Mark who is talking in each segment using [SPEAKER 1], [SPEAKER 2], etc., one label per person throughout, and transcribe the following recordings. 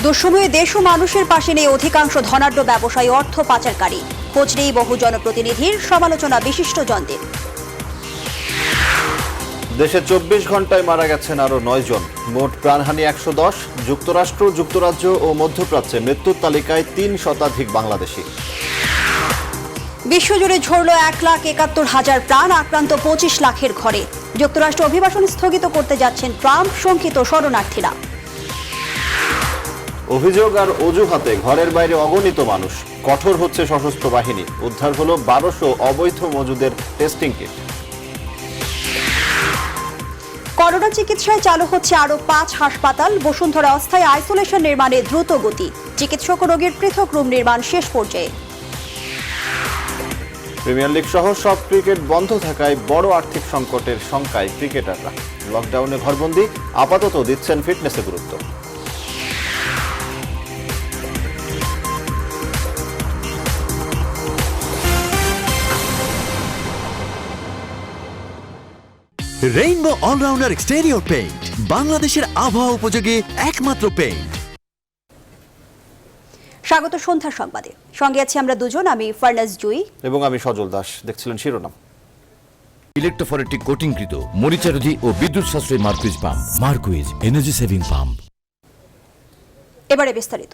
[SPEAKER 1] দুঃসময়ে দেশ ও মানুষের পাশে নেই অধিকাংশ ধনাঢ্য ব্যবসায়ী অর্থ পাচারকারী। খোঁজ নেই বহু জনপ্রতিনিধির, সমালোচনা বিশিষ্টজনদের।
[SPEAKER 2] দেশে 24 ঘন্টায় মারা গেছেন আরো 9 জন, মোট প্রাণহানি 110। যুক্তরাষ্ট্র, যুক্তরাজ্য ও মধ্যপ্রাচ্যে মৃত্যুর তালিকায় 3 শতাধিক বাংলাদেশি।
[SPEAKER 1] বিশ্বজুড়ে ঝরল 1,71,000 প্রাণ, আক্রান্ত 25 লাখের ঘরে। যুক্তরাষ্ট্র অভিবাসন স্থগিত করতে যাচ্ছেন ট্রাম্প, শঙ্কিত শরণার্থীরা।
[SPEAKER 2] অভিযোগ আর অজুহাতে ঘরের বাইরে অগণিত মানুষ, কঠোর হচ্ছে সশস্ত্র বাহিনী। উদ্ধার হলো 1200 অবৈধ মজুদের টেস্টিং কিট।
[SPEAKER 1] করোনা চিকিৎসায় চালু হচ্ছে আরো 5 হাসপাতাল। বসুন্ধরা অস্থায়ী আইসোলেশন নির্মাণে দ্রুত গতি। চিকিৎসক ও রোগীর পৃথক রুম নির্মাণ শেষ পর্যায়ে।
[SPEAKER 2] প্রিমিয়ার লিগ সহ সব ক্রিকেট বন্ধ থাকায় বড় আর্থিক সংকটের শঙ্কায় ক্রিকেটাররা। লকডাউনে ঘরবন্দি, আপাতত দিচ্ছেন ফিটনেসে গুরুত্ব।
[SPEAKER 3] রেইনবো অলরাউন্ডার এক্সটেরিয়র পেইন্ট, বাংলাদেশের আবহাওয়া উপযোগী একমাত্র পেইন্ট।
[SPEAKER 1] স্বাগত সন্ধ্যার সংবাদে, সঙ্গে আছি আমরা দুজন। আমি ফারনাজ জুই
[SPEAKER 2] এবং আমি সজল দাস। দেখছিলেন শিরোনাম।
[SPEAKER 4] ইলেকট্রোফরেটিক কোটিংকৃত মরিচারোধী ও বিদ্যুৎ সাশ্রয়ী Marquis pump. Marquis energy saving pump.
[SPEAKER 1] এবারে বিস্তারিত।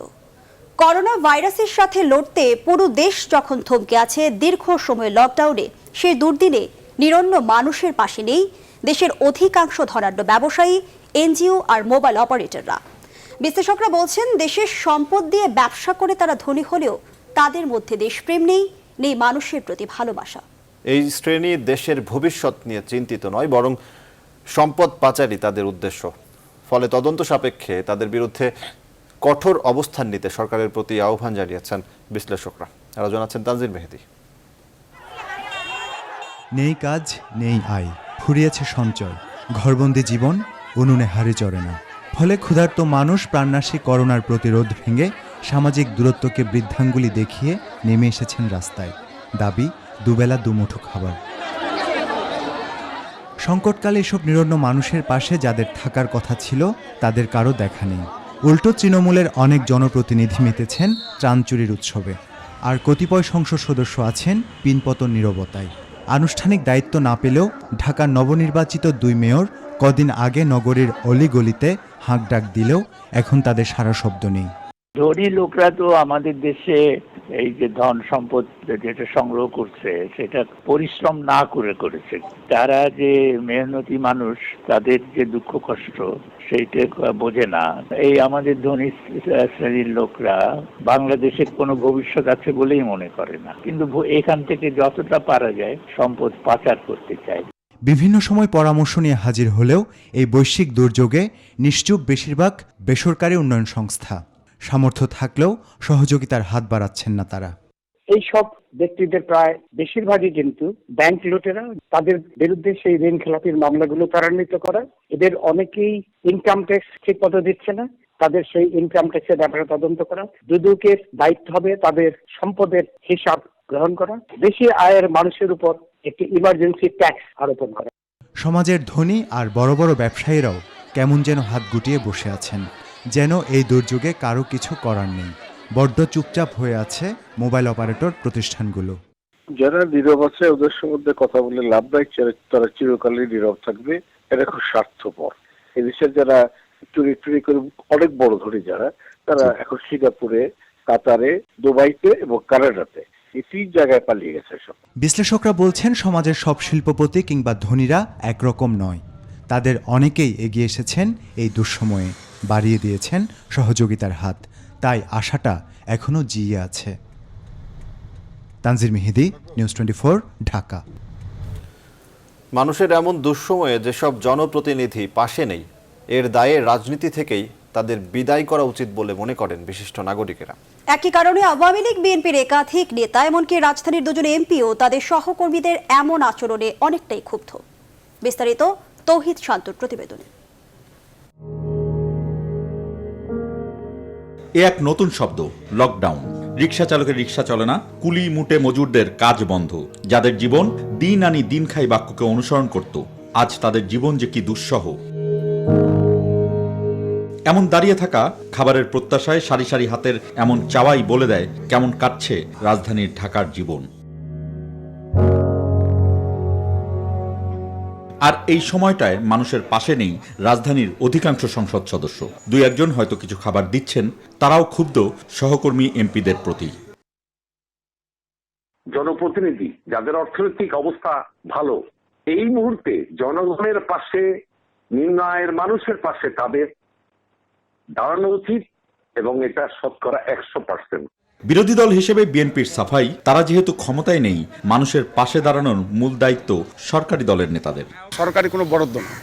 [SPEAKER 1] করোনা ভাইরাসের সাথে লড়তে পুরো দেশ যখন থমকে আছে দীর্ঘ সময় লকডাউনে, সেই দুর্দিনে নিরন্ন মানুষের পাশে নেই দেশের অধিকাংশ ধনাঢ্য ব্যবসায়ী, এনজিও আর মোবাইল অপারেটররা। বিশ্লেষকরা বলছেন, দেশের সম্পদ দিয়ে ব্যবসা করে তারা ধনী হলেও তাদের মধ্যে দেশপ্রেম নেই, নেই মানুষের প্রতি ভালোবাসা।
[SPEAKER 2] এই শ্রেণী দেশের ভবিষ্যৎ নিয়ে চিন্তিত নয়, বরং সম্পদ পাচারই তাদের উদ্দেশ্য। ফলে তদন্ত সাপেক্ষে তাদের বিরুদ্ধে কঠোর অবস্থান নিতে সরকারের প্রতি আহ্বান জানিয়েছেন বিশ্লেষকরা। আরো জানাচ্ছেন তানজির মেহেদি।
[SPEAKER 5] নেই কাজ, নেই আয়, ফুরিয়েছে সঞ্চয়, ঘরবন্দি জীবন উনুনে হাড়ি চড়ে না। ফলে ক্ষুধার্ত মানুষ প্রাণনাশী করোনার প্রতিরোধ ভেঙে সামাজিক দূরত্বকে বৃদ্ধাঙ্গুলি দেখিয়ে নেমে এসেছেন রাস্তায়। দাবি দুবেলা দুমুঠো খাবার। সংকটকালে এসব নিরন্ন মানুষের পাশে যাদের থাকার কথা ছিল তাদের কারো দেখা নেই। উল্টো তৃণমূলের অনেক জনপ্রতিনিধি মেতেছেন ত্রাণ চুরির উৎসবে, আর কতিপয় সংসদ সদস্য আছেন পিনপতন নীরবতায়। আনুষ্ঠানিক দায়িত্ব না পেলেও ঢাকার নবনির্বাচিত 2 মেয়র কদিন আগে নগরীর অলিগলিতে হাঁক ডাক দিলেও এখন তাদের সারা শব্দ নেই।
[SPEAKER 6] ধনী লোকরা তো আমাদের দেশে এই যে ধন সম্পদ যেটা সংগ্রহ করছে সেটা পরিশ্রম না করে করেছে। তারা যে মেহনতি মানুষ, তাদের যে দুঃখ কষ্ট সেইটা বোঝে না। এই আমাদের ধনী শ্রেণীর লোকরা বাংলাদেশের কোনো ভবিষ্যৎ আছে বলেই মনে করে না, কিন্তু এখান থেকে যতটা পারা যায় সম্পদ পাচার করতে চায়।
[SPEAKER 5] বিভিন্ন সময় পরামর্শ নিয়ে হাজির হলেও এই বৈশ্বিক দুর্যোগে নিশ্চুপ বেশিরভাগ বেসরকারি উন্নয়ন সংস্থা। সামর্থ্য থাকলেও সহযোগিতার হাত বাড়াচ্ছেন না তারা।
[SPEAKER 7] এই সব ব্যক্তিদের প্রায় বেশিরভাগই কিন্তু ব্যাংক লুটেরা। তাদের বিরুদ্ধে সেই ঋণ খেলাপির মামলাগুলো ত্বরান্বিত করা। এদের অনেকেই ইনকাম ট্যাক্স ঠিক মতো দিচ্ছে না, তাদের সেই ইনকাম ট্যাক্সের ব্যাপারে তদন্ত করা। দুদকের দায়িত্ব হবে তাদের সম্পদের হিসাব গ্রহণ করা। বেশি আয়ের মানুষের উপর একটি ইমার্জেন্সি ট্যাক্স আরোপণ করা।
[SPEAKER 5] সমাজের ধনী আর বড় বড় ব্যবসায়ীরাও কেমন যেন হাত গুটিয়ে বসে আছেন, যেন এই দুর্যোগে কারো কিছু করার নেই। বড্ড চুপচাপ হয়ে আছে মোবাইল অপারেটর প্রতিষ্ঠানগুলো।
[SPEAKER 8] যারা নীরব আছে ওদের সম্বন্ধে কথা বলে লাভ নাই, তারা চিরকালই নীরব থাকবে। এটা খুব স্বার্থপর। এদেশের যারা চুরি করে অনেক বড় ধনী যারা, তারা এখন সিঙ্গাপুরে, কাতারে, দুবাইতে এবং কানাডাতে এই 3 জায়গায় পালিয়ে গেছে সব।
[SPEAKER 5] বিশ্লেষকরা বলছেন, সমাজের সব শিল্পপতি কিংবা ধনীরা একরকম নয়। তাদের অনেকেই এগিয়ে এসেছেন এই দুঃসময়ে, বাড়িয়ে দিয়েছেন সহযোগিতার হাত। তাই আশাটা এখনো জিয়ে আছে। তানজির মেহেদি, নিউজ 24, ঢাকা।
[SPEAKER 2] মানুষের এমন দুঃসময়ে যেসব জনপ্রতিনিধি পাশে নেই, এর দায়ে রাজনীতি থেকেই তাদের বিদায় করা উচিত বলে মনে করেন বিশিষ্ট নাগরিকেরা।
[SPEAKER 1] একই কারণে আওয়ামী লীগ, বিএনপির একাধিক নেতা, এমনকি রাজধানীর 2 এমপিও তাদের সহকর্মীদের এমন আচরণে অনেকটাই ক্ষুব্ধ। বিস্তারিত তৌহিদ শান্তর প্রতিবেদনে।
[SPEAKER 9] এ এক নতুন শব্দ, লকডাউন। রিকশা চালকের রিকশা চলে না, কুলি মুটে মজুরদের কাজ বন্ধ। যাদের জীবন দিন আনি দিন খাই বাক্যকে অনুসরণ করত, আজ তাদের জীবন যে কি দুঃসহ। এমন দাঁড়িয়ে থাকা, খাবারের প্রত্যাশায় সারি সারি হাতের এমন চাওয়াই বলে দেয় কেমন কাটছে রাজধানীর ঢাকার জীবন। আর এই সময়টায় মানুষের পাশে নেই রাজধানীর অধিকাংশ সংসদ সদস্য। দুই একজন হয়তো কিছু খাবার দিচ্ছেন, তারাও ক্ষুব্ধ সহকর্মী এমপিদের প্রতি।
[SPEAKER 10] জনপ্রতিনিধি যাদের অর্থনৈতিক অবস্থা ভালো, এই মুহূর্তে জনগণের পাশে, নিম্ন আয়ের মানুষের পাশে তাদের দাঁড়ানো উচিত, এবং এটা শতকরা 100%।
[SPEAKER 9] বিরোধী দল হিসেবে বিএনপির সাফাই, তারা যেহেতু ক্ষমতায় নেই, মানুষের পাশে দাঁড়ানোর মূল দায়িত্ব সরকারি দলের নেতাদের।
[SPEAKER 11] সরকারি কোনো বরাদ্দ না,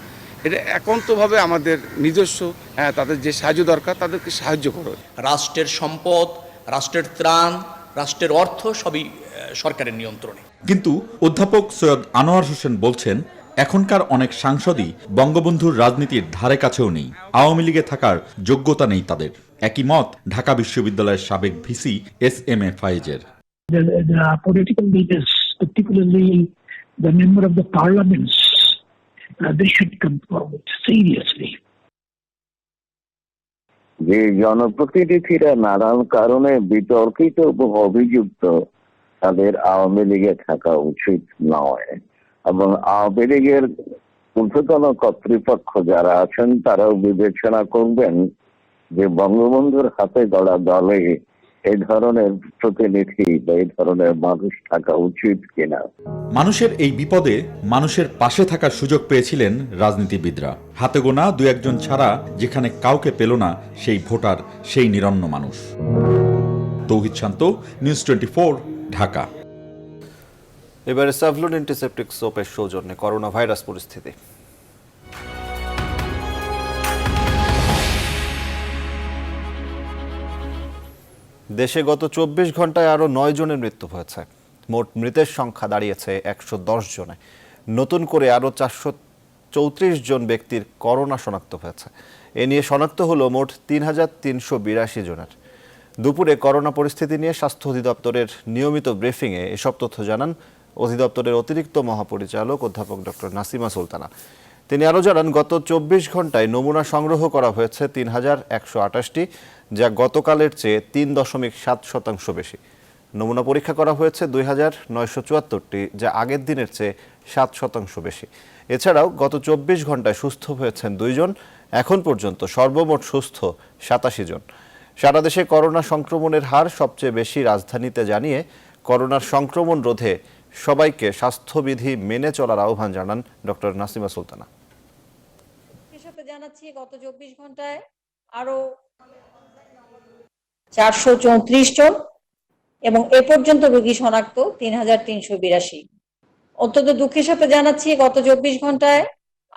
[SPEAKER 11] এটা একান্তভাবে আমাদের নিজস্ব, তাদের যে সাহায্য দরকার তাদেরকে সাহায্য করো।
[SPEAKER 12] রাষ্ট্রের সম্পদ, রাষ্ট্রের ত্রাণ, রাষ্ট্রের অর্থ সবই সরকারের নিয়ন্ত্রণে।
[SPEAKER 9] কিন্তু অধ্যাপক সৈয়দ আনোয়ার হোসেন বলছেন, এখনকার অনেক সাংসদই বঙ্গবন্ধুর রাজনীতির ধারে কাছেও নেই, আওয়ামী লীগে থাকার যোগ্যতা নেই তাদের। একই মত ঢাকা বিশ্ববিদ্যালয়ের সাবেক VC এস.এম.এ. ফায়েজের।
[SPEAKER 13] Political leaders, particularly the member of the parliaments, they should come forward seriously.
[SPEAKER 8] যে জনপ্রতিনিধিরা নানান কারণে বিতর্কিত এবং অভিযুক্ত, তাদের আওয়ামী লীগে থাকা উচিত নয়, এবং আওয়ামী লীগের ঊর্ধ্বতন কর্তৃপক্ষ যারা আছেন তারাও বিবেচনা করবেন যে বঙ্গবন্ধুর হাতে গড়া দলে এই ধরনের প্রতিনিধি বা এই ধরনের মানুষ থাকা উচিত কিনা।
[SPEAKER 9] মানুষের এই বিপদে মানুষের পাশে থাকার সুযোগ পেয়েছিলেন রাজনীতিবিদরা। হাতে গোনা দু একজন ছাড়া যেখানে কাউকে পেল না সেই ভোটার, সেই নিরন্ন মানুষ। তৌহিদ শান্ত, নিউজ 24, ঢাকা।
[SPEAKER 2] এবারে স্যাভলন অ্যান্টিসেপটিক সোপের সৌজন্যে করোনা ভাইরাস পরিস্থিতি। দেশে গত 24 ঘন্টায় আরও 9 জনের মৃত্যু হয়েছে। মোট মৃতের সংখ্যা দাঁড়িয়েছে 110 জনে। নতুন করে আরও 434 জন ব্যক্তির করোনা শনাক্ত হয়েছে। এ নিয়ে শনাক্ত হলো মোট 3,382 জনের। দুপুরে করোনা পরিস্থিতি নিয়ে স্বাস্থ্য অধিদপ্তরের নিয়মিত ব্রিফিংয়ে এসব তথ্য জানান অধিদপ্তরের অতিরিক্ত মহাপরিচালক অধ্যাপক ডক্টর নাসিমা সুলতানা। তিনি আরও জানান, গত 24 ঘন্টায় নমুনা সংগ্রহ করা হয়েছে 3,128টি, যা গতকালের চেয়ে 3.7% বেশি। নমুনা পরীক্ষা করা হয়েছে 2,974টি, যা আগের দিনের চেয়ে 7% বেশি। এছাড়াও গত 24 ঘন্টায় সুস্থ হয়েছেন 2 জন। এখন পর্যন্ত সর্বমোট সুস্থ 87 জন। সারা দেশে করোনা সংক্রমণের হার সবচেয়ে বেশি রাজধানীতে জানিয়ে করোনার সংক্রমণ রোধে সবাইকে স্বাস্থ্যবিধি মেনে চলার আহ্বান জানান ডক্টর নাসিমা সুলতানা।
[SPEAKER 14] জানাচ্ছি গত 24 ঘন্টায় আরো 434 জন এবং এ পর্যন্ত রোগী শনাক্ত 3,382। অত্যন্ত দুঃখের সাথে জানাচ্ছি গত 24 ঘন্টায়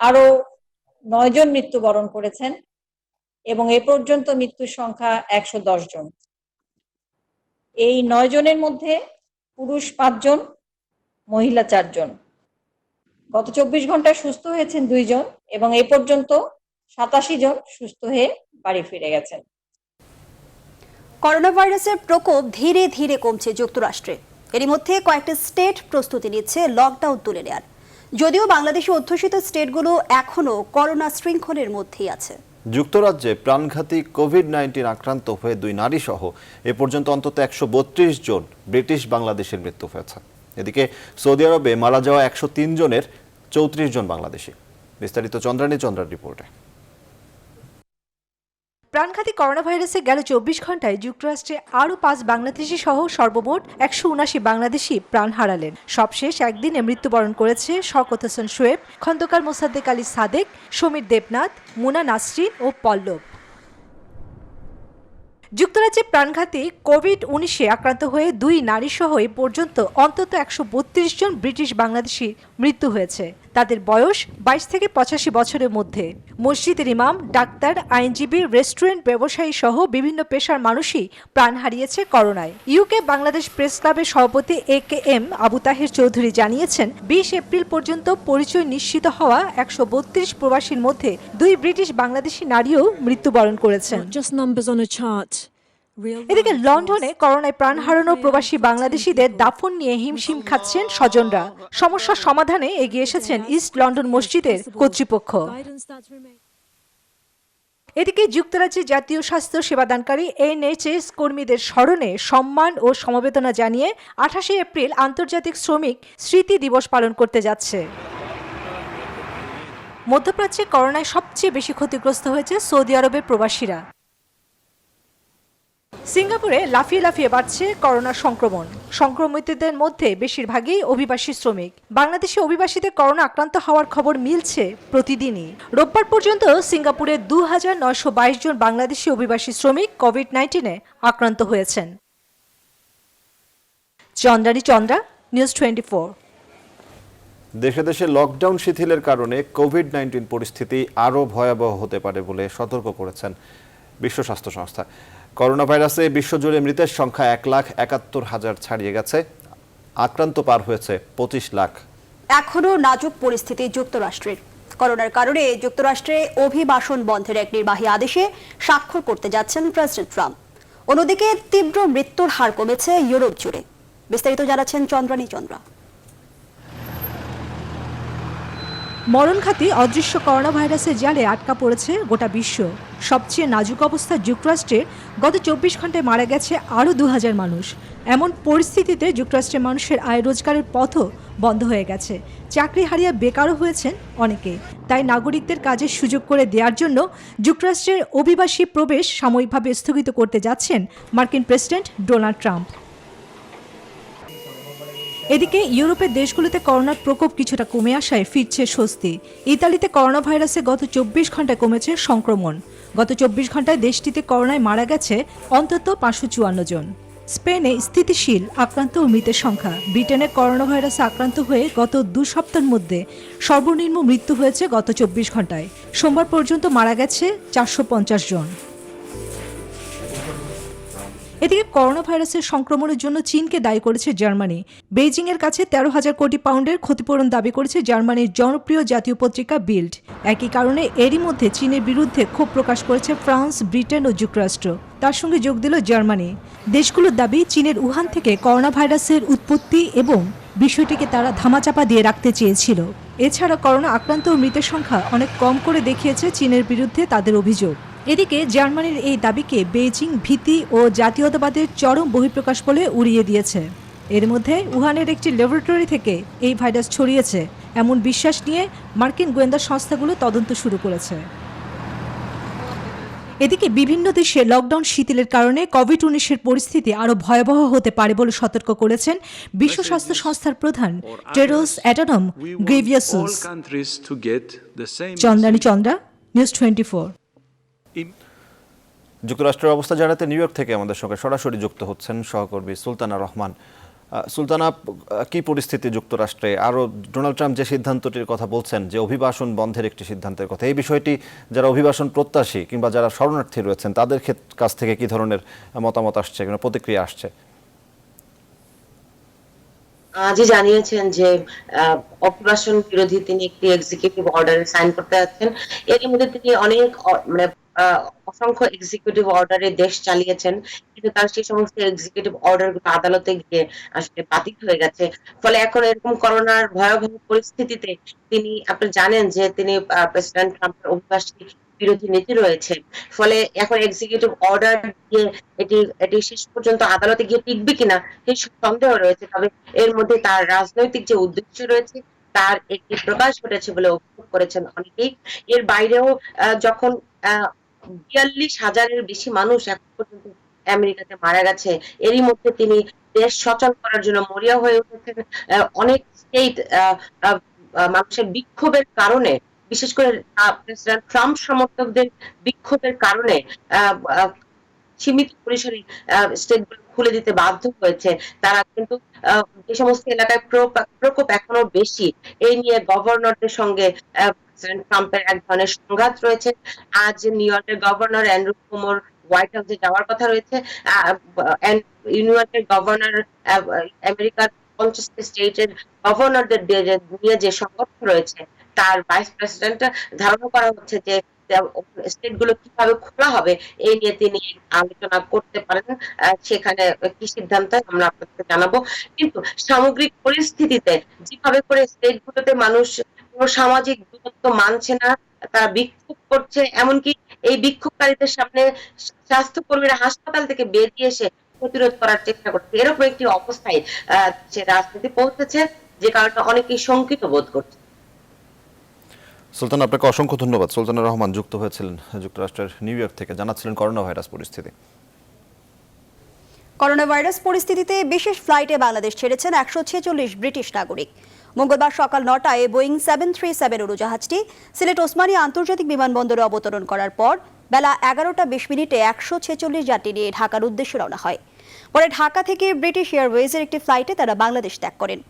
[SPEAKER 14] আরো 9 জন মৃত্যুবরণ করেছেন এবং এ পর্যন্ত মৃত্যুর সংখ্যা 110 জন। এই 9 জনের মধ্যে পুরুষ 5 জন, মহিলা 4 জন। গত 24 ঘন্টায় সুস্থ হয়েছেন 2 জন এবং এ পর্যন্ত 87 জন সুস্থ হয়ে বাড়ি ফিরে গেছেন।
[SPEAKER 1] করোনা ভাইরাসের প্রকোপ ধীরে ধীরে কমছে যুক্তরাষ্ট্রে। এরই মধ্যে কয়েকটি স্টেট প্রস্তুতি নিচ্ছে লকডাউন তুলে নেওয়ার, যদিও বাংলাদেশে অধ্যুষিত স্টেটগুলো এখনও করোনা শৃঙ্খলের মধ্যেই আছে।
[SPEAKER 2] যুক্তরাজ্যে প্রাণঘাতী কোভিড-19 আক্রান্ত হয়ে 2 নারী সহ এ পর্যন্ত অন্তত 132 জন ব্রিটিশ বাংলাদেশের মৃত্যু হয়েছে। এদিকে সৌদি আরবে মারা যাওয়া 103 জনের 34 জন বাংলাদেশি। বিস্তারিত চন্দ্রানী চন্দ্রার রিপোর্টে।
[SPEAKER 15] প্রাণঘাতী করোনা ভাইরাসে গেল 24 ঘন্টায় যুক্তরাষ্ট্রে আরও 5 বাংলাদেশি সহ সর্বমোট 179 বাংলাদেশি প্রাণ হারালেন। সবশেষ একদিনে মৃত্যুবরণ করেছে শওকত হোসেন শোয়েব, খন্দকার মোসাদ্দেক আলী সাদেক, সমীর দেবনাথ, মুনা নাসরিন ও পল্লব। যুক্তরাজ্যে প্রাণঘাতী কোভিড-19 আক্রান্ত হয়ে 2 নারী সহ এ পর্যন্ত অন্তত 132 জন ব্রিটিশ বাংলাদেশি মৃত্যু হয়েছে। তাদের বয়স 22 থেকে 85 বছরের মধ্যে। মসজিদের ইমাম, ডাক্তার, আইনজীবী, রেস্টুরেন্ট ব্যবসায়ী সহ বিভিন্ন পেশার মানুষই প্রাণ হারিয়েছে করোনায়। ইউকে বাংলাদেশ প্রেস ক্লাবের সভাপতি AKM আবু তাহের চৌধুরী জানিয়েছেন, 20 এপ্রিল পর্যন্ত পরিচয় নিশ্চিত হওয়া 132 প্রবাসীর মধ্যে 2 ব্রিটিশ বাংলাদেশি নারীও মৃত্যুবরণ করেছেন। এদিকে লন্ডনে করোনায় প্রাণ হারানো প্রবাসী বাংলাদেশিদের দাফন নিয়ে হিমশিম খাচ্ছেন স্বজনরা। সমস্যার সমাধানে এগিয়ে এসেছেন ইস্ট লন্ডন মসজিদের কর্তৃপক্ষ। এদিকে যুক্তরাজ্যের জাতীয় স্বাস্থ্য সেবাদানকারী NHS কর্মীদের স্মরণে সম্মান ও সমবেদনা জানিয়ে 28 এপ্রিল আন্তর্জাতিক শ্রমিক স্মৃতি দিবস পালন করতে যাচ্ছে। মধ্যপ্রাচ্যে করোনায় সবচেয়ে বেশি ক্ষতিগ্রস্ত হয়েছে সৌদি আরবের প্রবাসীরা। সিঙ্গাপুরে লাফিয়ে লাফিয়ে বাড়ছে করোনা সংক্রমণ। সংক্রমিতদের মধ্যে বেশিরভাগই অভিবাসী শ্রমিক। বাংলাদেশি অভিবাসীদের করোনা আক্রান্ত হওয়ার খবর মিলছে প্রতিদিনই। রোববার পর্যন্ত সিঙ্গাপুরে 2922 জন বাংলাদেশি অভিবাসী শ্রমিক কোভিড-19-এ আক্রান্ত হয়েছেন। চন্দ্রানী চন্দ্রা, নিউজ 24।
[SPEAKER 2] দেশে দেশে লকডাউন শিথিলের কারণে কোভিড-19 পরিস্থিতি আরও ভয়াবহ হতে পারে বলে সতর্ক করেছেন বিশ্ব স্বাস্থ্য সংস্থা। করোনা ভাইরাসে বিশ্বজুড়ে মৃতের সংখ্যা 1,71,000 ছাড়িয়ে গেছে। আক্রান্ত পার হয়েছে 25 লাখ।
[SPEAKER 1] এখনও নাজুক পরিস্থিতি যুক্তরাষ্ট্রের। করোনার কারণে যুক্তরাষ্ট্রে অভিবাসন বন্ধের এক নির্বাহী আদেশে স্বাক্ষর করতে যাচ্ছেন প্রেসিডেন্ট ট্রাম্প। অন্যদিকে তীব্র মৃত্যুর হার কমেছে ইউরোপ জুড়ে। বিস্তারিত জানাচ্ছেন চন্দ্রানী চন্দ্রা।
[SPEAKER 15] মরণঘাতী অদৃশ্য করোনা ভাইরাসের জালে আটকা পড়েছে গোটা বিশ্ব। সবচেয়ে নাজুক অবস্থা যুক্তরাষ্ট্রে। গত 24 ঘন্টায় মারা গেছে আরও 2000 মানুষ। এমন পরিস্থিতিতে যুক্তরাষ্ট্রের মানুষের আয় রোজগারের পথও বন্ধ হয়ে গেছে। চাকরি হারিয়ে বেকারও হয়েছেন অনেকে। তাই নাগরিকদের কাজের সুযোগ করে দেওয়ার জন্য যুক্তরাষ্ট্রের অভিবাসী প্রবেশ সাময়িকভাবে স্থগিত করতে যাচ্ছেন মার্কিন প্রেসিডেন্ট ডোনাল্ড ট্রাম্প। এদিকে ইউরোপের দেশগুলোতে করোনার প্রকোপ কিছুটা কমে আসায় ফিরছে স্বস্তি। ইতালিতে করোনা ভাইরাসে গত 24 ঘন্টায় কমেছে সংক্রমণ। গত 24 ঘন্টায় দেশটিতে করোনায় মারা গেছে অন্তত 554 জন। স্পেনে স্থিতিশীল আক্রান্ত ও মৃতের সংখ্যা। ব্রিটেনে করোনা ভাইরাসে আক্রান্ত হয়ে গত 2 সপ্তাহের মধ্যে সর্বনিম্ন মৃত্যু হয়েছে গত 24 ঘন্টায়। সোমবার পর্যন্ত মারা গেছে 450 জন। এদিকে করোনা ভাইরাসের সংক্রমণের জন্য চীনকে দায়ী করেছে জার্মানি। বেইজিং এর কাছে 13,000 কোটি পাউন্ডের ক্ষতিপূরণ দাবি করেছে জার্মানির জনপ্রিয় জাতীয় পত্রিকা বিল্ড। একই কারণে এরই মধ্যে চীনের বিরুদ্ধে ক্ষোভ প্রকাশ করেছে ফ্রান্স, ব্রিটেন ও যুক্তরাষ্ট্র। তার সঙ্গে যোগ দিল জার্মানি। দেশগুলোর দাবি চীনের উহান থেকে করোনা ভাইরাসের উৎপত্তি এবং বিষয়টিকে তারা ধামাচাপা দিয়ে রাখতে চেয়েছিল। এছাড়া করোনা আক্রান্ত ও মৃতের সংখ্যা অনেক কম করে দেখিয়েছে চীনের বিরুদ্ধে তাদের অভিযোগ। এদিকে জার্মানির এই দাবিকে বেইজিং ভীতি ও জাতীয়তাবাদের চরম বহিঃপ্রকাশ বলে উড়িয়ে দিয়েছে। এর মধ্যে উহানের একটি ল্যাবরেটরি থেকে এই ভাইরাস ছড়িয়েছে এমন বিশ্বাস নিয়ে মার্কিন গোয়েন্দা সংস্থাগুলো তদন্ত শুরু করেছে। এদিকে বিভিন্ন দেশে লকডাউন শিথিলের কারণে কোভিড-19 পরিস্থিতি আরও ভয়াবহ হতে পারে বলে সতর্ক করেছেন বিশ্ব স্বাস্থ্য সংস্থার প্রধান Tedros Adhanom Ghebreyesus. Chandrani Chandra, news 24।
[SPEAKER 2] যুক্তরাষ্ট্রের অবস্থা জানাতে নিউ ইয়র্ক থেকে আমাদের সঙ্গে সরাসরি যুক্ত হচ্ছেন সহকর্মী সুলতানা রহমান। সুলতানা, কি পরিস্থিতি যুক্তরাষ্ট্রে? আরও ডোনাল্ড ট্রাম্প যে সিদ্ধান্তটির কথা বলছেন, যে অভিবাসন বন্ধের একটি সিদ্ধান্তের কথা, এই বিষয়টি যারা অভিবাসন প্রত্যাশী কিংবা যারা শরণার্থী রয়েছেন তাদের কাছ থেকে কি ধরনের মতামত আসছে, প্রতিক্রিয়া আসছে?
[SPEAKER 16] আজই জানিয়েছেন যে অভিবাসন বিরোধী তিনি একটি এক্সিকিউটিভ অর্ডারে সাইন করতে যাচ্ছেন। এর মধ্যে তিনি অনেক অসংখ্য এক্সিকিউটিভ অর্ডারে দেশ চালিয়েছেন, কিন্তু তার সেই সমস্ত এক্সিকিউটিভ অর্ডার গুলো আদালতে গিয়ে আসলে বাতিল হয়ে গেছে। ফলে এখন এরকম করোনার ভয়াবহ পরিস্থিতিতে তিনি, আপনি জানেন যে তিনি প্রেসিডেন্ট ট্রাম্পের অভিবাসী বিরোধী নীতি রয়েছে। ফলে এখন এক্সিকিউটিভ অর্ডার দিয়ে এটি শেষ পর্যন্ত আদালতে গিয়ে টিকবে কিনা সেই সন্দেহ রয়েছে। তবে এর মধ্যে তার রাজনৈতিক যে উদ্দেশ্য রয়েছে তার একটি প্রকাশ ঘটেছে বলে অভিযোগ করেছেন অনেকেই। এর বাইরেও যখন 42,000-এর বেশি মানুষ এখন পর্যন্ত আমেরিকাতে মারা গেছে, এরই মধ্যে তিনি দেশ সচল করার জন্য মরিয়া হয়ে উঠেছেন। অনেক স্টেট মানুষের বিক্ষোভের কারণে, বিশেষ করে প্রেসিডেন্ট ট্রাম্প সমর্থকদের বিক্ষোভের কারণে সীমিত পরিসরে স্টেটগুলো খুলে দিতে বাধ্য হয়েছে। তারা কিন্তু যে সমস্ত এলাকায় প্রকোপ এখনো বেশি, এই নিয়ে গভর্নরদের সঙ্গে প্রেসিডেন্ট ট্রাম্পের এক ধরনের সংঘাত রয়েছে। আজ নিউ ইয়র্কের গভর্নর অ্যান্ড্রু কুমোর হোয়াইট হাউসে যাওয়ার কথা রয়েছে। নিউ ইয়র্কের গভর্নর আমেরিকার 50টি স্টেটের গভর্নরদের নিয়ে যে সংঘর্ষ রয়েছে, তার ভাইস প্রেসিডেন্ট ধারণা করা হচ্ছে যে স্টেট গুলো কিভাবে খোলা হবে এই নিয়ে তিনি আলোচনা করতে পারেন। সেখানে কি সিদ্ধান্ত আমরা আপনাকে জানাবো। কিন্তু সামগ্রিক পরিস্থিতিতে যেভাবে করে স্টেট গুলোতে মানুষ সামাজিক দূরত্ব মানছে না, তারা বিক্ষোভ করছে, এমনকি এই বিক্ষোভকারীদের সামনে স্বাস্থ্যকর্মীরা হাসপাতাল থেকে বেরিয়ে এসে প্রতিরোধ করার চেষ্টা করছে। এরকম একটি অবস্থায় সে রাজনীতি পৌঁছেছে, যে কারণে অনেকেই শঙ্কিত বোধ করছে।
[SPEAKER 2] সুলতান, আপনাকে অসংখ্য ধন্যবাদ। সুলতানুর রহমান যুক্ত হয়েছিলেন যুক্তরাষ্ট্রের নিউ ইয়র্ক থেকে, জানাচ্ছিলেন করোনা ভাইরাস পরিস্থিতি।
[SPEAKER 1] করোনা ভাইরাস পরিস্থিতিতে বিশেষ ফ্লাইটে বাংলাদেশ ছেড়েছেন 146 ব্রিটিশ নাগরিক। মঙ্গলবার সকাল 9টায় বোয়িং 737 উড়োজাহাজটি সিলেট ওসমানী আন্তর্জাতিক বিমানবন্দরে অবতরণ করার পর বেলা 11:20 146 যাত্রী নিয়ে ঢাকার উদ্দেশ্যে রওনা হয়। পরে ঢাকা থেকে ব্রিটিশ এয়ারওয়েজের একটি ফ্লাইটে তারা বাংলাদেশ ত্যাগ করেন।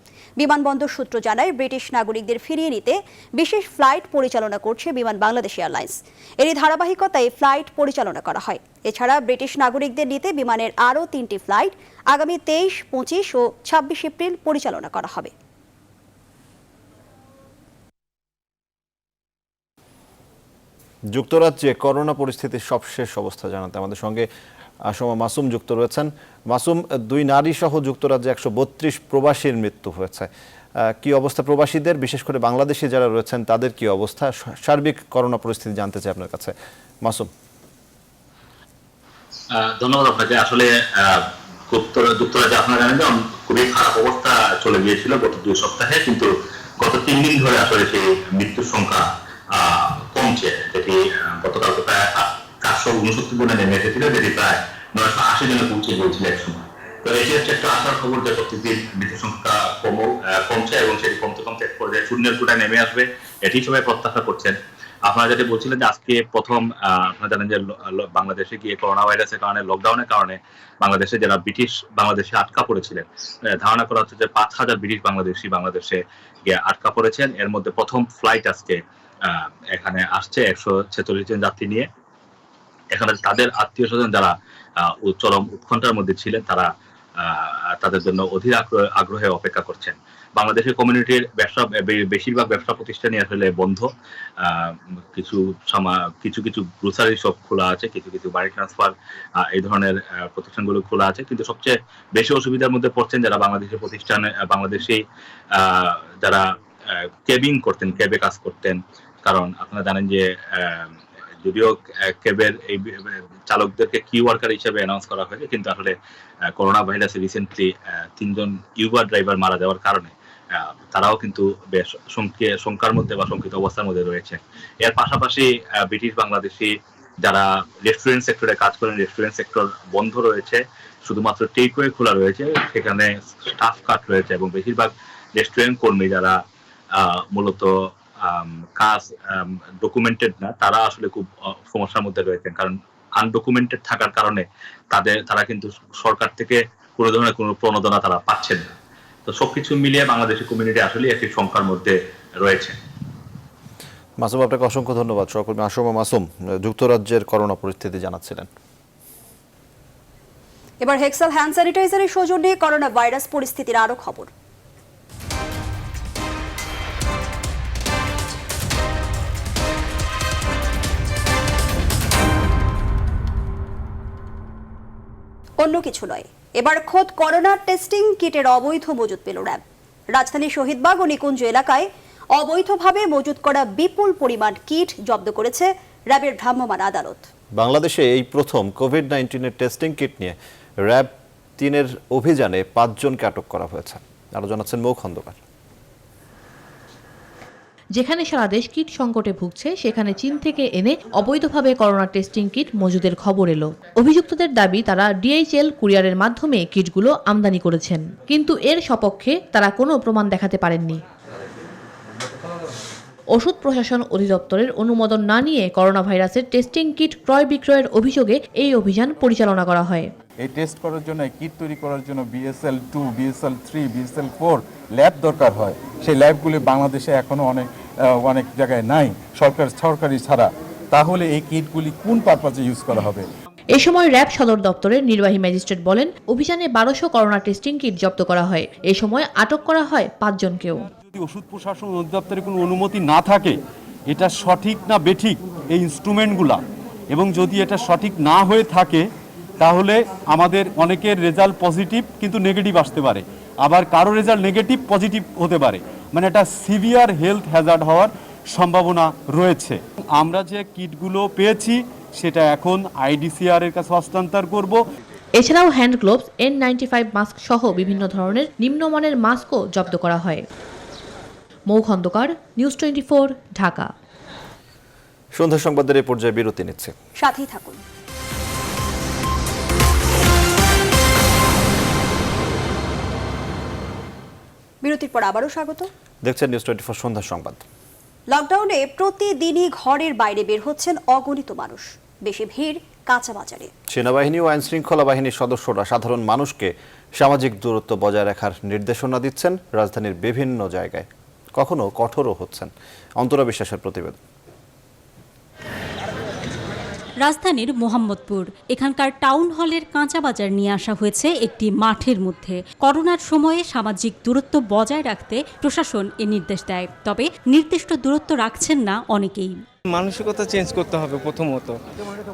[SPEAKER 1] বিমানবন্দর সূত্র জানায়, ব্রিটিশ নাগরিকদের ফিরিয়ে নিতে বিশেষ ফ্লাইট পরিচালনা করছে বিমান বাংলাদেশ এয়ারলাইন্স। এরই ধারাবাহিকতায় ফ্লাইট পরিচালনা করা হয়। এছাড়া ব্রিটিশ নাগরিকদের নিতে বিমানের আরও 3টি ফ্লাইট আগামী 23, 25 ও 26 এপ্রিল পরিচালনা করা হবে।
[SPEAKER 2] যুক্তরাজ্যে করোনা পরিস্থিতির সবশেষ অবস্থা জানাতে আমাদের সঙ্গে আসমা মাসুম যুক্ত রয়েছেন। মাসুম, 2 নারী সহ যুক্তরাজ্যে 132 প্রবাসীর মৃত্যু হয়েছে। কি অবস্থা প্রবাসীদের, বিশেষ করে বাংলাদেশি যারা রয়েছেন তাদের কি অবস্থা? সার্বিক করোনা পরিস্থিতি জানতে চাই আপনার কাছে মাসুম।
[SPEAKER 17] ধন্যবাদ আপনাকে। আসলে যুক্তরাজ্যে আপনারা জানেন যে খুবই খারাপ অবস্থা চলে গিয়েছিল গত 2 সপ্তাহে, কিন্তু গত 3 দিন ধরে আসলে সেই মৃত্যুর সংখ্যা কমছে, যেটি গতকালকে প্রায় 469 জনে নেমে এসেছিল, যেটি প্রায় 980 জনে পৌঁছে গিয়েছিল এক সময়। তো এটি হচ্ছে একটা আশার খবর যে প্রতিদিন মৃত্যুর সংখ্যা কমছে এবং সেটি কমতে কমতে এক পর্যায়ে শূন্যের কোটায় নেমে আসবে, এটি সবাই প্রত্যাশা করছেন। আপনারা যেটা বলছিলেন যে আজকে প্রথম আপনারা জানেন যে বাংলাদেশে গিয়ে করোনা ভাইরাসের কারণে, লকডাউনের কারণে বাংলাদেশে যারা ব্রিটিশ বাংলাদেশে আটকা পড়েছিলেন, ধারণা করা হচ্ছে যে 5000 ব্রিটিশ বাংলাদেশি বাংলাদেশে গিয়ে আটকা পড়েছেন। এর মধ্যে প্রথম ফ্লাইট আজকে এখানে আসছে 146 জন যাত্রী নিয়ে। এখানে তাদের আত্মীয় স্বজন যারা চরম উৎকণ্ঠার মধ্যে ছিলেন, তারা তাদের জন্য অধীর আগ্রহে অপেক্ষা করছেন। বাংলাদেশের কমিউনিটির বেশিরভাগ ব্যবসা প্রতিষ্ঠানই আসলে বন্ধ। কিছু কিছু গ্রোসারি শপ খোলা আছে, কিছু বাড়ি ট্রান্সফার এই ধরনের প্রতিষ্ঠানগুলো খোলা আছে। কিন্তু সবচেয়ে বেশি অসুবিধার মধ্যে পড়ছেন যারা বাংলাদেশের প্রতিষ্ঠানে, বাংলাদেশি যারা ক্যাবিং করতেন, ক্যাবে কাজ করতেন। কারণ আপনারা জানেন যে যদিও ক্যাবের এই চালকদেরকে কি ওয়ার্কার হিসেবে অ্যানাউন্স করা হয়েছে, কিন্তু আসলে করোনা ভাইরাসে রিসেন্টলি 3 জন ইউবার ড্রাইভার মারা যাওয়ার কারণে তারাও কিন্তু বেশ শঙ্কার মধ্যে বা শঙ্কিত অবস্থার মধ্যে রয়েছে। এর পাশাপাশি ব্রিটিশ বাংলাদেশি যারা রেস্টুরেন্ট সেক্টরে কাজ করেন, রেস্টুরেন্ট সেক্টর বন্ধ রয়েছে, শুধুমাত্র টেকওয়ে খোলা রয়েছে, সেখানে স্টাফ কাট রয়েছে এবং বেশিরভাগ রেস্টুরেন্ট কর্মী যারা মূলত কাজ ডকুমেন্টেড না, তারা আসলে খুব সমস্যার মধ্যে রয়েছেন। কারণ আনডকুমেন্টেড থাকার কারণে তারা কিন্তু সরকার থেকে কোনো ধরনের কোনো প্রণোদনা তারা পাচ্ছেন না। তো সবকিছু মিলিয়ে বাংলাদেশের কমিউনিটি আসলে একটি শঙ্কার মধ্যে রয়েছে।
[SPEAKER 2] মাসুম, আপনাকে অসংখ্য ধন্যবাদ। সহকর্মী আসমা মাসুম যুক্তরাজ্যের করোনা পরিস্থিতি জানাচ্ছিলেন।
[SPEAKER 1] এবার হেক্সাল হ্যান্ড স্যানিটাইজারের সৌজন্যে করোনা ভাইরাস পরিস্থিতির আরো খবর। অন্য কিছু নয়, এবার খোদ করোনা টেস্টিং কিটের অবৈধ মজুত পেল র্যাব। রাজধানীর শহীদবাগ ও নিকুঞ্জ এলাকায় অবৈধভাবে মজুত করা বিপুল পরিমাণ কিট জব্দ করেছে র্যাবের ভ্রাম্যমাণ আদালত।
[SPEAKER 2] বাংলাদেশে এই প্রথম কোভিড-19 টেস্টিং কিট নিয়ে র্যাব 3-এর অভিযানে 5 জনকে আটক করা হয়েছে। আরো জানাচ্ছেন মৌ খন্দকার।
[SPEAKER 18] যেখানে সারা দেশ কিট সংকটে ভুগছে, সেখানে চীন থেকে এনে অবৈধভাবে করোনা টেস্টিং কিট মজুদের খবর এলো। অভিযুক্তদের দাবি তারা DHL কুরিয়ারের মাধ্যমে কিটগুলো আমদানি করেছেন, কিন্তু এর সপক্ষে তারা কোনো প্রমাণ দেখাতে পারেননি। ওষুধ প্রশাসন অধিদপ্তরের অনুমোদন না নিয়ে করোনা ভাইরাসের টেস্টিং কিট ক্রয় বিক্রয়ের অভিযোগে এই অভিযান পরিচালনা করা হয়।
[SPEAKER 19] এই টেস্ট করার জন্য, কিট তৈরি করার জন্য BSL-2, BSL-3, BSL-4 ল্যাব দরকার হয়। সেই ল্যাবগুলি বাংলাদেশে এখনো অনেক জায়গায় নাই, সরকারি ছাড়া। তাহলে এই কিটগুলি কোন পারপাজে ইউজ করা হবে?
[SPEAKER 18] এ সময় র্যাব সদর দপ্তরের নির্বাহী ম্যাজিস্ট্রেট বলেন, অভিযানে 1200 করোনা টেস্টিং কিট জব্দ করা হয়। এ সময় আটক করা হয় 5 জনকেও।
[SPEAKER 19] যদি ওষুধ প্রশাসন অধিদপ্তরে কোনো অনুমতি না থাকে, এটা সঠিক না বেঠিক এই ইনস্ট্রুমেন্টগুলা, এবং যদি এটা সঠিক না হয়ে থাকে তাহলে আমাদের অনেকের রেজাল্ট পজিটিভ কিন্তু নেগেটিভ আসতে পারে, আবার কারো রেজাল্ট নেগেটিভ পজিটিভ হতে পারে। মানে এটা সিভিয়ার হেলথ হ্যাজার্ড হওয়ার সম্ভাবনা রয়েছে। আমরা যে কিটগুলো পেয়েছি সেটা এখন আইডিসিআর এর কাছে হস্তান্তর করব।
[SPEAKER 18] এছাড়াও হ্যান্ড গ্লোভস, N95 মাস্ক সহ বিভিন্ন ধরনের নিম্নমানের মাস্কও জব্দ করা হয়। মৌ খন্দকার, নিউজ 24, ঢাকা।
[SPEAKER 2] সন্ধ্যা সংবাদের এই পর্যায়ে বিরতি নিচ্ছে,
[SPEAKER 1] সাথেই থাকুন। বিরতির পর আবারও স্বাগত।
[SPEAKER 2] দেখছেন নিউজ 24 সন্ধ্যা সংবাদ।
[SPEAKER 1] লকডাউনে প্রতিদিনই ঘরের বাইরে বের হচ্ছেন অগণিত মানুষ, বেশি ভিড় কাঁচা বাজারে।
[SPEAKER 2] সেনাবাহিনী ও আইন শৃঙ্খলা বাহিনীর সদস্যরা সাধারণ মানুষকে সামাজিক দূরত্ব বজায় রাখার নির্দেশনা দিচ্ছেন রাজধানীর বিভিন্ন জায়গায়, কখনো কঠোরও হচ্ছেন। অন্তরা বিশ্বাসের প্রতিবেদন।
[SPEAKER 20] রাজধানীর মোহাম্মদপুর এখানকার টাউন হলের কাঁচা বাজার নিয়ে আসা হয়েছে একটি মাঠের মধ্যে। করোনার সময়ে সামাজিক দূরত্ব বজায় রাখতে প্রশাসন এ নির্দেশ দেয়, তবে নির্দিষ্ট দূরত্ব রাখছেন না অনেকেই।
[SPEAKER 21] মানসিকতা চেঞ্জ করতে হবে প্রথমত,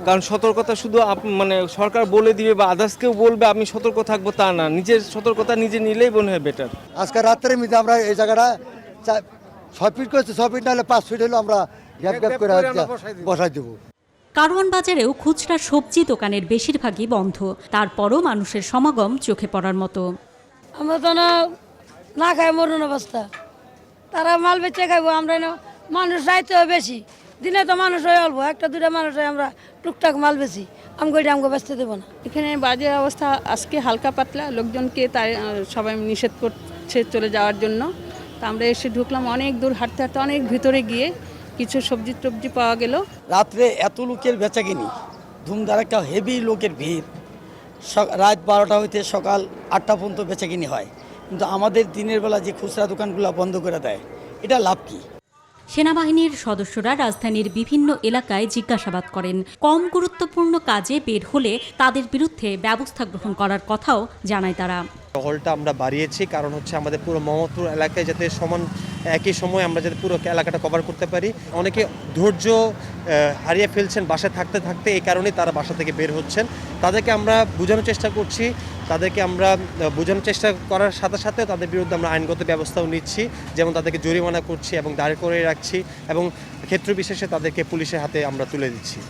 [SPEAKER 21] কারণ সতর্কতা শুধু মানে সরকার বলে দিবে বা আদার্স কেউ বলবে আমি সতর্ক থাকবো তা না, নিজের সতর্কতা নিজে নিলেই মনে হয় বেটার।
[SPEAKER 22] আজকে রাত্রের মধ্যে আমরা এই জায়গাটা 6 ফিট করেছি, 6 ফিট নাহলে 5 ফিট হলো আমরা গ্যাপ গ্যাপ করে বসাই দেবো।
[SPEAKER 20] কারওয়ান বাজারেও খুচরা সবজি দোকানের বেশিরভাগই বন্ধ, তারপরও মানুষের সমাগম চোখে পড়ার মতো।
[SPEAKER 23] আমরা তো না খাই মরুন অবস্থা, তারা মাল বেচে খাইবো, আমরা মানুষ যাইতে বেশি, দিনে তো মানুষ হয় অল্প, একটা দুটা মানুষ আমরা টুকটাক মাল বেশি, আমগো বেচতে দেবো না।
[SPEAKER 24] এখানে বাজার অবস্থা আজকে হালকা পাতলা, লোকজনকে তাই সবাই নিষেধ করছে চলে যাওয়ার জন্য। তা আমরা এসে ঢুকলাম, অনেক দূর হাঁটতে হাঁটতে অনেক ভিতরে গিয়ে কিছু সবজি টবজি পাওয়া গেল।
[SPEAKER 25] রাত্রে এত লোকের বেচা কিনি, ধুমধার একটা হেভি লোকের ভিড়, রাত 12টা হইতে সকাল 8টা পর্যন্ত বেচা কিনি হয়, কিন্তু আমাদের দিনের বেলা যে খুচরা দোকানগুলো বন্ধ করে দেয়, এটা লাভ কি?
[SPEAKER 20] সেনাবাহিনীর সদস্যরা রাজধানীর বিভিন্ন এলাকায় জিজ্ঞাসাবাদ করেন। কম গুরুত্বপূর্ণ কাজে বের হলে তাদের বিরুদ্ধে ব্যবস্থা গ্রহণ করার কথাও জানায় তারা।
[SPEAKER 26] টহলটা আমরা বাড়িয়েছি, কারণ হচ্ছে আমাদের পুরো মোহাম্মদপুর এলাকায় যাতে একই সময় আমরা যাতে পুরো এলাকাটা কভার করতে পারি। অনেকে ধৈর্য হারিয়ে ফেলছেন বাসায় থাকতে থাকতে, এই কারণে তারা বাসা থেকে বের হচ্ছেন। তাদেরকে আমরা বোঝানোর চেষ্টা করছি, তাদেরকে আমরা বোঝানোর চেষ্টা করার সাথে সাথে তাদের বিরুদ্ধে আমরা আইনগত ব্যবস্থাও নিচ্ছি, যেমন তাদেরকে জরিমানা করছি এবং দাঁড় করে রাখছি, এবং ক্ষেত্র বিশেষে তাদেরকে পুলিশের হাতে আমরা তুলে দিচ্ছি।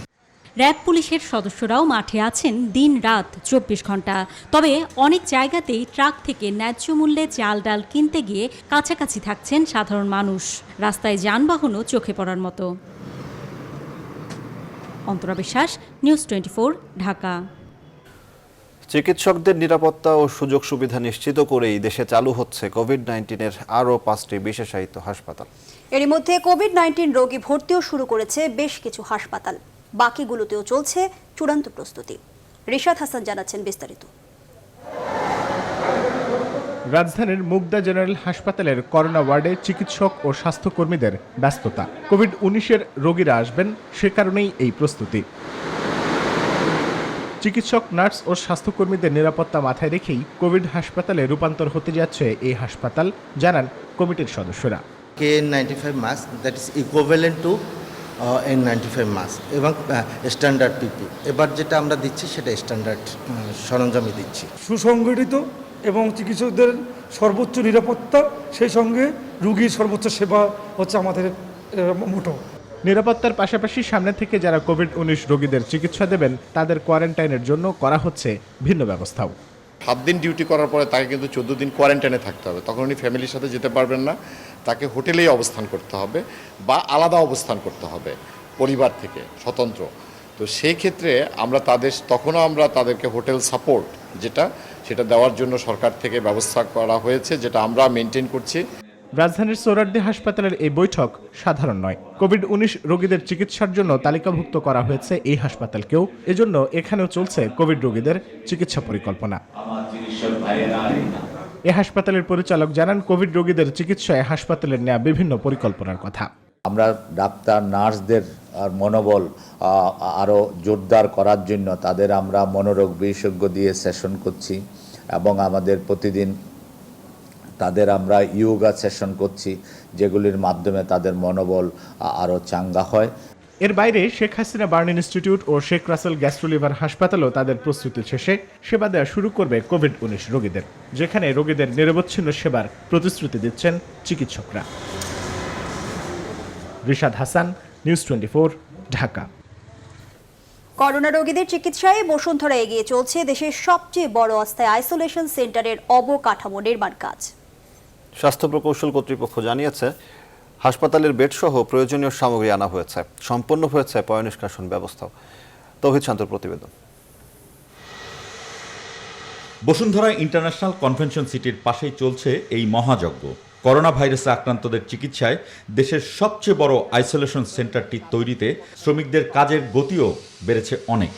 [SPEAKER 20] র্যাব পুলিশের সদস্যরাও মাঠে আছেন দিন রাত 24 ঘন্টা। তবে অনেক জায়গাতেই ট্রাক থেকে ন্যায্য মূল্যে চাল ডাল কিনতে গিয়ে কাছাকাছি থাকছেন সাধারণ মানুষ। রাস্তায় যানবাহনও চোখে পড়ার মতো। অন্তরা বিশ্বাস, নিউজ 24, ঢাকা।
[SPEAKER 2] চিকিৎসকদের নিরাপত্তা ও সুযোগ সুবিধা নিশ্চিত করেই দেশে চালু হচ্ছে কোভিড-19-এর আরও 5টি বিশেষায়িত হাসপাতাল।
[SPEAKER 1] এরই মধ্যে কোভিড-19 রোগী ভর্তিও শুরু করেছে বেশ কিছু হাসপাতাল, বাকিগুলোতেও চলছে চূড়ান্ত প্রস্তুতি। রিশাদ হাসান জানাচ্ছেন বিস্তারিত।
[SPEAKER 27] রাজধানীর মুগদা জেনারেল হাসপাতালের করোনা ওয়ার্ডে চিকিৎসক ও স্বাস্থ্যকর্মীদের ব্যস্ততা। কোভিড-19-এর রোগীরা আসবেন, সে কারণেই এই প্রস্তুতি। চিকিৎসক, নার্স ও স্বাস্থ্যকর্মীদের নিরাপত্তা মাথায় রেখেই কোভিড হাসপাতালে রূপান্তর হতে যাচ্ছে এই হাসপাতাল, জানান কমিটির সদস্যরা।
[SPEAKER 28] KN95 mask, that is equivalent to N95 mask, এবং স্ট্যান্ডার্ড পিপি। এবার যেটা আমরা দিচ্ছি সেটা স্ট্যান্ডার্ড সরঞ্জামই দিচ্ছি।
[SPEAKER 29] সুসংগঠিত এবং চিকিৎসকদের সর্বোচ্চ নিরাপত্তা, সেই সঙ্গে রোগীর সর্বোচ্চ সেবা হচ্ছে আমাদের মোটো।
[SPEAKER 27] নিরাপত্তার পাশাপাশি সামনে থেকে যারা কোভিড-19 রোগীদের চিকিৎসা দেবেন তাদের কোয়ারেন্টাইনের জন্য করা হচ্ছে ভিন্ন ব্যবস্থাও।
[SPEAKER 30] 7 দিন ডিউটি করার পরে তাকে কিন্তু 14 দিন কোয়ারেন্টাইনে থাকতে হবে, তখন উনি ফ্যামিলির সাথে যেতে পারবেন না, তাকে হোটেলেই অবস্থান করতে হবে বা আলাদা অবস্থান করতে হবে পরিবার থেকে স্বতন্ত্র। তো সেই ক্ষেত্রে তখনও আমরা তাদেরকে হোটেল সাপোর্ট সেটা দেওয়ার জন্য সরকার থেকে ব্যবস্থা করা হয়েছে, যেটা আমরা মেনটেন করছি।
[SPEAKER 27] রাজধানীর সোহরাওয়ার্দী হাসপাতালের এই বৈঠক সাধারণ নয়। কোভিড-19 রোগীদের চিকিৎসার জন্য তালিকাভুক্ত করা হয়েছে এই হাসপাতালকেও, এজন্য এখানেও চলছে কোভিড রোগীদের চিকিৎসা পরিকল্পনা। এই হাসপাতালের পরিচালক জানান, কোভিড রোগীদের চিকিৎসায় হাসপাতালের নেওয়া বিভিন্ন পরিকল্পনার কথা।
[SPEAKER 31] আমরা ডাক্তার, নার্সদের মনোবল আরও জোরদার করার জন্য তাদের আমরা মনোরোগ বিশেষজ্ঞ দিয়ে সেশন করছি, এবং আমাদের প্রতিদিন তাদের আমরা ইয়োগা সেশন করছি, যেগুলির মাধ্যমে তাদের মনোবল আরও চাঙ্গা হয়।
[SPEAKER 27] এর বাইরে শেখ হাসিনা বার্ন ইনস্টিটিউট ও শেখ রাসেল গ্যাস্ট্রোলিভার হাসপাতালও তাদের প্রস্তুতি শেষে সেবা দেওয়া শুরু করবে কোভিড-19 রোগীদের, যেখানে রোগীদের নিরবচ্ছিন্ন সেবার প্রতিশ্রুতি দিচ্ছেন চিকিৎসকরা। রিশাদ হাসান, নিউজ 24, ঢাকা।
[SPEAKER 1] করোনা রোগীদের চিকিৎসায় বসুন্ধরা এগিয়ে চলছে দেশের সবচেয়ে বড় অস্থায়ী আইসোলেশন সেন্টারের অবকাঠামো নির্মাণ কাজ।
[SPEAKER 2] স্বাস্থ্য প্রকৌশল কর্তৃপক্ষ জানিয়েছে, হাসপাতালের বেড সহ প্রয়োজনীয় সামগ্রী আনা হয়েছে, সম্পন্ন হয়েছে পয়ঃনিষ্কাশন ব্যবস্থাও। তৌহিদ শান্তর প্রতিবেদন।
[SPEAKER 3] বসুন্ধরা ইন্টারন্যাশনাল কনভেনশন সিটির পাশেই চলছে এই মহাযজ্ঞ। করোনা ভাইরাসে আক্রান্তদের চিকিৎসায় দেশের সবচেয়ে বড় আইসোলেশন সেন্টারটি তৈরিতে শ্রমিকদের কাজের গতিও বেড়েছে অনেক।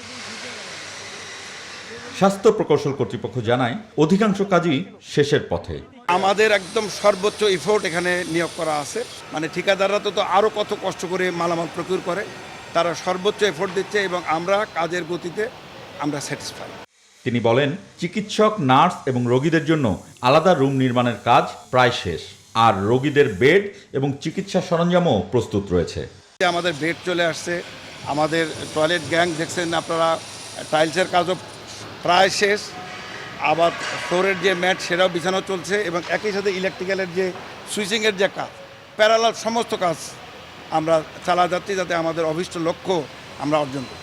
[SPEAKER 3] স্বাস্থ্য প্রকৌশল কর্তৃপক্ষ জানায়, অধিকাংশ কাজই শেষের পথে।
[SPEAKER 4] আমাদের একদম সর্বোচ্চ এফোর্ট এখানে নিয়োগ করা আছে, মানে ঠিকাদাররা তো আরও কত কষ্ট করে মালামাল প্রকিউর করে, তারা সর্বোচ্চ এফোর্ট দিচ্ছে এবং আমরা কাজের গতিতে আমরা স্যাটিসফাই।
[SPEAKER 3] তিনি বলেন, চিকিৎসক, নার্স এবং রোগীদের জন্য আলাদা রুম নির্মাণের কাজ প্রায় শেষ, আর রোগীদের বেড এবং চিকিৎসা সরঞ্জামও প্রস্তুত রয়েছে।
[SPEAKER 4] আমাদের বেড চলে আসছে, আমাদের টয়লেট গ্যাং দেখছেন আপনারা, টাইলসের কাজও প্রায় শেষ, আবার ফ্লোরের যে ম্যাট সেটাও বিছানো চলছে এবং একই সাথে ইলেকট্রিক্যালের যে সুইচিংয়ের যে কাজ, প্যারালাল সমস্ত কাজ আমরা চালা যাচ্ছি যাতে আমাদের অভীষ্ট লক্ষ্য আমরা অর্জন করি।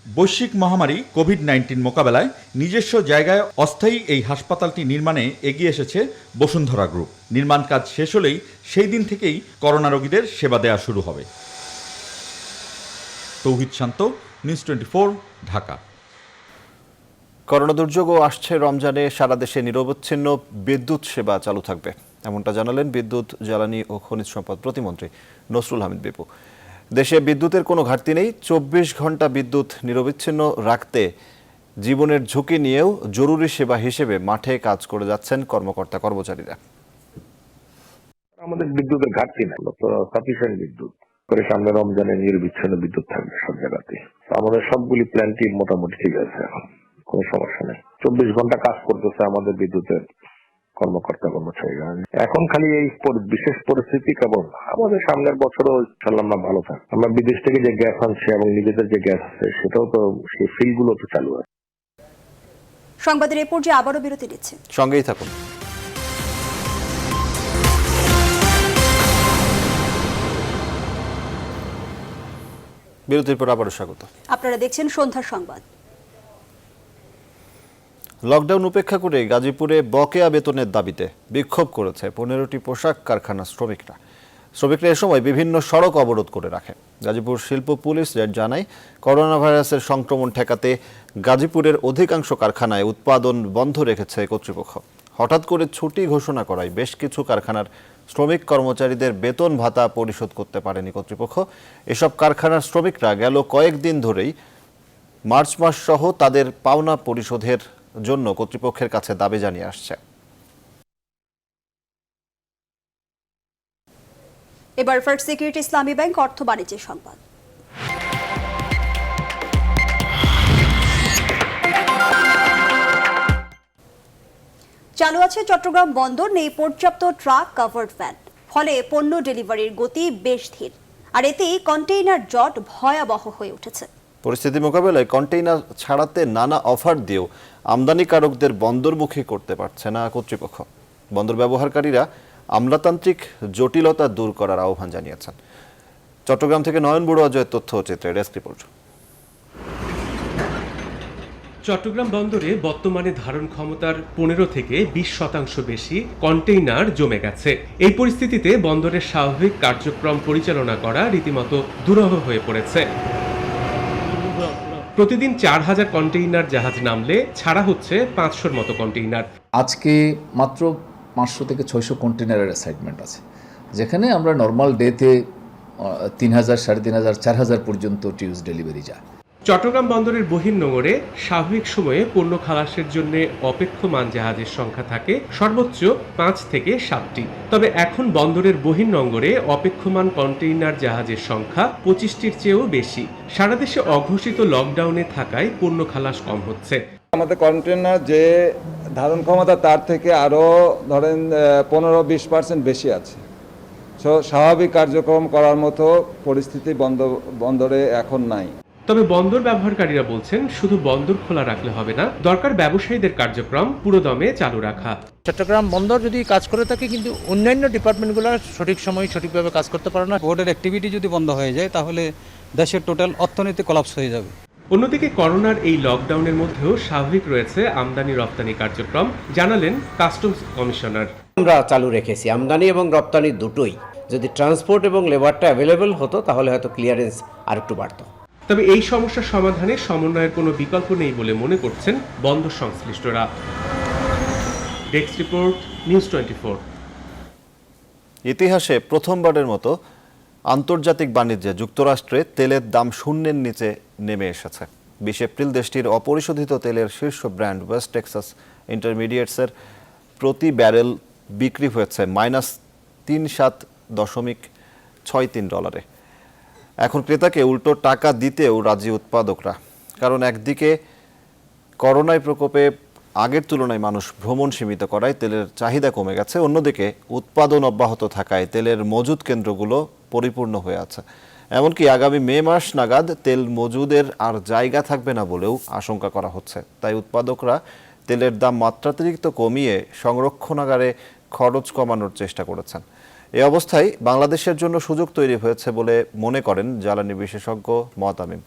[SPEAKER 3] বৈশ্বিক মহামারী কোভিড-19 মোকাবেলায় নিজস্ব জায়গায় অস্থায়ী এই হাসপাতালটি নির্মাণে এগিয়ে এসেছে বসুন্ধরা গ্রুপ। নির্মাণ কাজ শেষ হলেই সেই দিন থেকেই করোনা রোগীদের সেবা দেওয়া শুরু হবে। তৌহিদ শান্ত, নিউজ 24, ঢাকা।
[SPEAKER 2] করোনা দুর্যোগও আসছে রমজানে, সারা দেশে নিরবচ্ছিন্ন বিদ্যুৎ সেবা চালু থাকবে, এমনটা জানালেন বিদ্যুৎ, জ্বালানি ও খনিজ সম্পদ প্রতিমন্ত্রী নসরুল হামিদ বিপু। দেশে বিদ্যুতের কোনো ঘাটতি নেই, 24 ঘন্টা বিদ্যুৎ নিরবিচ্ছিন্ন রাখতে জীবনের ঝুঁকি নিয়েও জরুরি সেবা হিসেবে মাঠে কাজ করে যাচ্ছেন কর্মকর্তা কর্মচারীরা।
[SPEAKER 5] আমাদের বিদ্যুতের ঘাটতি নেই, তো সাফিসিয়েন্ট বিদ্যুৎ করে সামনে রমজানে নিরবিচ্ছিন্ন বিদ্যুৎ থাকবে সব জায়গাতে। আমাদের সবগুলি প্ল্যান্টই মোটামুটি ঠিক আছে, এখন কোনো সমস্যা নেই। 24 ঘন্টা কাজ করতেছে আমাদের বিদ্যুতের কর্মকর্তা কর্মচারীরা। এখন খালি এই বিশেষ পরিস্থিতি কেবল, আমাদের সামনের বছরও ইনশাআল্লাহ আমরা ভালো থাকবো। আমরা বিদেশ থেকে যে গ্যাস আনছি এবং নিজেদের যে গ্যাস আছে সেটাও তো, সেই ফিল্ডগুলো তো চালু আছে।
[SPEAKER 1] সংবাদের এ পর্যায়ে আবারও বিরতি নিচ্ছে,
[SPEAKER 2] সঙ্গেই থাকুন। বিরতির পর আবারও স্বাগত।
[SPEAKER 1] আপনারা দেখছেন সন্ধ্যার সংবাদ।
[SPEAKER 2] লকডাউন উপেক্ষা করে গাজীপুরে বকেয়া বেতনের দাবিতে বিক্ষোভ করেছে 15টি পোশাক কারখানার শ্রমিকরা। শ্রমিকরা এ সময় বিভিন্ন সড়ক অবরোধ করে রাখে। গাজীপুর শিল্প পুলিশ জানায়, করোনা ভাইরাসের সংক্রমণ ঠেকাতে গাজীপুরের অধিকাংশ কারখানায় উৎপাদন বন্ধ রেখেছে কর্তৃপক্ষ। হঠাৎ করে ছুটি ঘোষণা করায় বেশ কিছু কারখানার শ্রমিক কর্মচারীদের বেতন ভাতা পরিশোধ করতে পারেনি কর্তৃপক্ষ। এসব কারখানার শ্রমিকরা গেল কয়েকদিন ধরেই মার্চ মাস সহ তাদের পাওনা পরিশোধের জন্য কর্তৃপক্ষের কাছে দাবি জানিয়ে আসছে।
[SPEAKER 1] এবার ফার্স্ট সিকিউরিটি ইসলামী ব্যাংক অর্থ বাণিজ্যের সংবাদ। চালু আছে চট্টগ্রাম বন্দর, নেই পর্যাপ্ত ট্রাক কাভার্ড ভ্যান, ফলে পণ্য ডেলিভারির গতি বেশ ধীর, আর এতে কন্টেইনার জট ভয়াবহ হয়ে উঠেছে।
[SPEAKER 2] পরিস্থিতি মোকাবেলায় কন্টেইনার ছাড়াতে নানা অফার দিয়েও আমদানিকারকদের বন্দরমুখী করতে পারছে না কর্তৃপক্ষ। বন্দর ব্যবহারকারীরা আমলাতান্ত্রিক জটিলতা দূর করার আহ্বান জানিয়েছেন। চট্টগ্রাম থেকে নয়ন বড়ুয়াজয়ের তথ্য চিত্রে ডেস্ক রিপোর্ট।
[SPEAKER 6] চট্টগ্রাম বন্দরে বর্তমানে ধারণ ক্ষমতার 15 থেকে 20% বেশি কন্টেইনার জমে গেছে। এই পরিস্থিতিতে বন্দরের স্বাভাবিক কার্যক্রম পরিচালনা করা রীতিমতো দুরূহ হয়ে পড়েছে। প্রতিদিন 4000 কন্টেইনার জাহাজ নামলে ছাড়া হচ্ছে 500-র মতো কন্টেইনার।
[SPEAKER 7] আজকে মাত্র 500 থেকে 600 কন্টেইনারের অ্যাসাইনমেন্ট আছে, যেখানে আমরা নর্মাল ডেতে 3000, 3500, 4000 পর্যন্ত টিউজ ডেলিভারি যায়।
[SPEAKER 6] চট্টগ্রাম বন্দরের বহির্নোঙরে স্বাভাবিক সময়ে পণ্য খালাসের জন্য অপেক্ষমান জাহাজের সংখ্যা থাকে সর্বোচ্চ 5 থেকে 7টি। তবে এখন বন্দরের বহির্নোঙরে অপেক্ষমান কন্টেইনার জাহাজের সংখ্যা 25টির চেয়েও বেশি। সারা দেশে অঘোষিত লকডাউনে থাকায় পণ্য খালাস কম হচ্ছে।
[SPEAKER 8] আমাদের কন্টেইনার যে ধারণ ক্ষমতা তার থেকে আরও ধরেন 15-20% বেশি আছে। স্বাভাবিক কার্যক্রম করার মতো পরিস্থিতি বন্দরে এখন নাই।
[SPEAKER 6] তবে বন্দর ব্যবহারকারীরা বলছেন শুধু বন্দর খোলা রাখলে হবে না, দরকার ব্যবসায়ীদের কার্যক্রম পুরোদমে চালু রাখা।
[SPEAKER 9] চট্টগ্রাম বন্দর যদি কাজ করে থাকে কিন্তু অন্যান্য ডিপার্টমেন্টগুলো সঠিক সময়ে সঠিকভাবে কাজ করতে পারে না।
[SPEAKER 10] বোর্ডের অ্যাক্টিভিটি যদি বন্ধ হয়ে যায় তাহলে দেশের টোটাল অর্থনীতি কোলাপস হয়ে যাবে।
[SPEAKER 6] অন্যদিকে করোনার এই লকডাউনের মধ্যেও স্বাভাবিক রয়েছে আমদানি রপ্তানি কার্যক্রম, জানালেন কাস্টমস কমিশনার।
[SPEAKER 11] আমরা চালু রেখেছি আমদানি এবং রপ্তানি দুটোই। যদি ট্রান্সপোর্ট এবং লেবারটা অ্যাভেলেবল হতো তাহলে হয়তো ক্লিয়ারেন্স আর একটু বাড়তো।
[SPEAKER 6] তবে এই সমস্যার সমাধানে সমন্বয়ের কোনো বিকল্প নেই বলে মনে করছেন বন্দর সংশ্লিষ্টরা। Desk report, news 24।
[SPEAKER 2] ইতিহাসে প্রথমবারের মতো আন্তর্জাতিক বাণিজ্যে যুক্তরাষ্ট্রে তেলের দাম শূন্যের নিচে নেমে এসেছে। 20 এপ্রিল দেশটির অপরিশোধিত তেলের শীর্ষ ব্র্যান্ড ওয়েস্ট টেক্সাস ইন্টারমিডিয়েটসের প্রতি ব্যারেল বিক্রি হয়েছে -$37.63। এখন ক্রেতাকে উল্টো টাকা দিতেও রাজি উৎপাদকরা, কারণ একদিকে করোনার প্রকোপে আগের তুলনায় মানুষ ভ্রমণ সীমিত করায় তেলের চাহিদা কমে গেছে, অন্যদিকে উৎপাদন অব্যাহত থাকায় তেলের মজুদ কেন্দ্রগুলো পরিপূর্ণ হয়ে আছে। এমনকি আগামী মে মাস নাগাদ তেল মজুদের আর জায়গা থাকবে না বলেও আশঙ্কা করা হচ্ছে। তাই উৎপাদকরা তেলের দাম মাত্রাতিরিক্ত কমিয়ে সংরক্ষণাগারে খরচ কমানোর চেষ্টা করেছেন। এই অবস্থায় বাংলাদেশের জন্য সুযোগ তৈরি হয়েছে বলে মনে করেন জ্বালানি বিশেষজ্ঞ মতামিম।